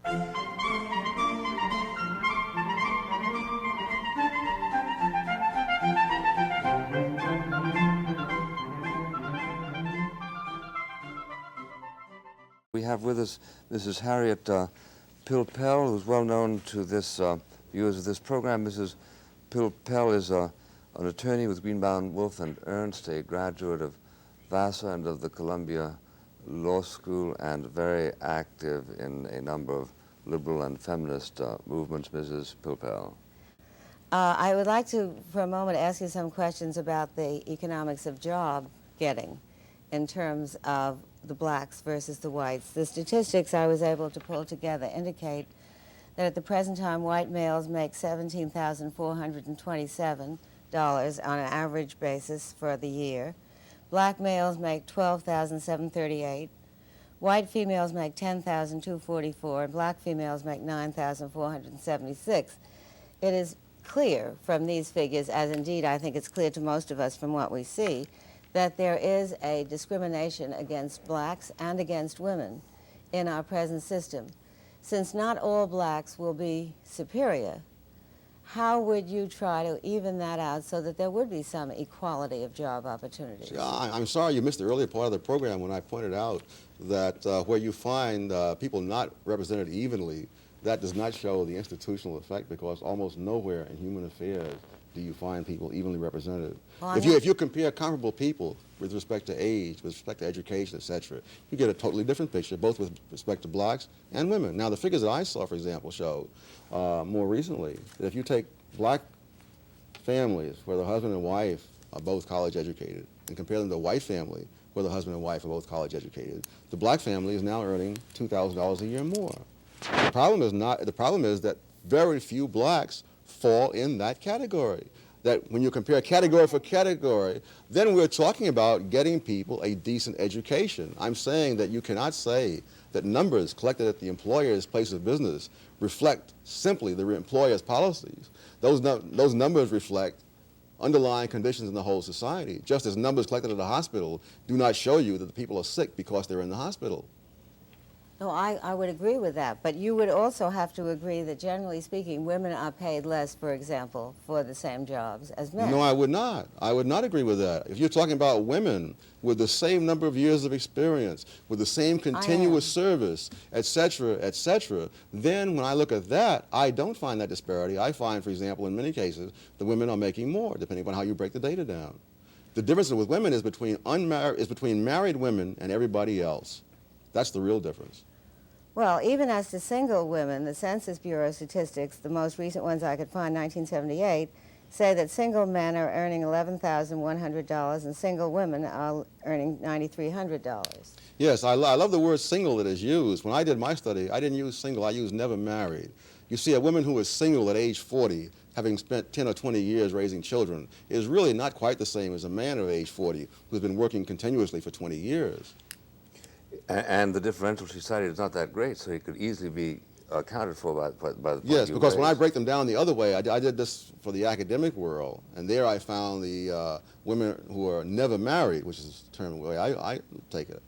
We have with us Mrs. Harriet Pilpel, who's well known to this viewers of this program. Mrs. Pilpel is an attorney with Greenbaum, Wolf and Ernst, a graduate of Vassar and of the Columbia Law School, and very active in a number of liberal and feminist movements. Mrs. Pilpel. I would like to, for a moment, ask you some questions about the economics of job getting in terms of the blacks versus the whites. The statistics I was able to pull together indicate that at the present time, white males make $17,427 on an average basis for the year. Black males make $12,738. White females make $10,244, and black females make $9,476. It is clear from these figures, as indeed I think it's clear to most of us from what we see, that there is a discrimination against blacks and against women in our present system. Since not all blacks will be superior, how would you try to even that out so that there would be some equality of job opportunities? I'm sorry you missed the earlier part of the program when I pointed out that where you find people not represented evenly, that does not show the institutional effect, because almost nowhere in human affairs do you find people evenly represented. Well, if you compare comparable people with respect to age, with respect to education, etc., you get a totally different picture, both with respect to blacks and women. Now, the figures that I saw, for example, show more recently that if you take black families where the husband and wife are both college educated and compare them to a white family where the husband and wife are both college educated, the black family is now earning $2,000 a year more. The problem is that very few blacks fall in that category. That when you compare category for category, then we're talking about getting people a decent education. I'm saying that you cannot say that numbers collected at the employer's place of business reflect simply the employer's policies. Those numbers reflect underlying conditions in the whole society, just as numbers collected at a hospital do not show you that the people are sick because they're in the hospital. No, I would agree with that, but you would also have to agree that, generally speaking, women are paid less, for example, for the same jobs as men. No, I would not. I would not agree with that. If you're talking about women with the same number of years of experience, with the same continuous service, et cetera, then when I look at that, I don't find that disparity. I find, for example, in many cases, the women are making more, depending upon how you break the data down. The difference with women is between married women and everybody else. That's the real difference. Well, even as to single women, the Census Bureau statistics, the most recent ones I could find, 1978, say that single men are earning $11,100 and single women are earning $9,300. Yes, I love the word single that is used. When I did my study, I didn't use single, I used never married. You see, a woman who is single at age 40, having spent 10 or 20 years raising children, is really not quite the same as a man of age 40 who's been working continuously for 20 years. And the differential she cited is not that great, so it could easily be accounted for by the Yes, because when I break them down the other way, I did this for the academic world, and there I found the women who are never married, which is the term the way I take it,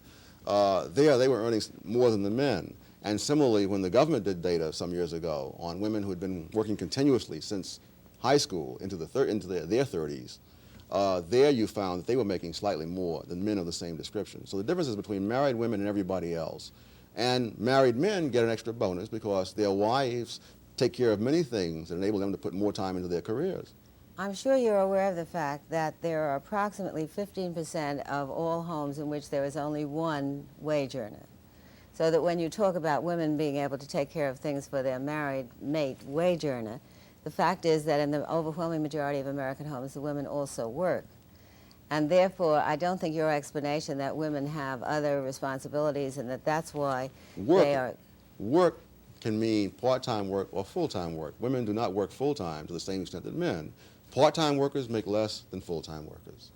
there they were earning more than the men. And similarly, when the government did data some years ago on women who had been working continuously since high school into their 30s, there you found that they were making slightly more than men of the same description. So the difference is between married women and everybody else. And married men get an extra bonus because their wives take care of many things that enable them to put more time into their careers. I'm sure you're aware of the fact that there are approximately 15% of all homes in which there is only one wage earner. So that when you talk about women being able to take care of things for their married mate wage earner, the fact is that in the overwhelming majority of American homes, the women also work. And therefore, I don't think your explanation that women have other responsibilities and that that's why they are... Work can mean part-time work or full-time work. Women do not work full-time to the same extent that men. Part-time workers make less than full-time workers.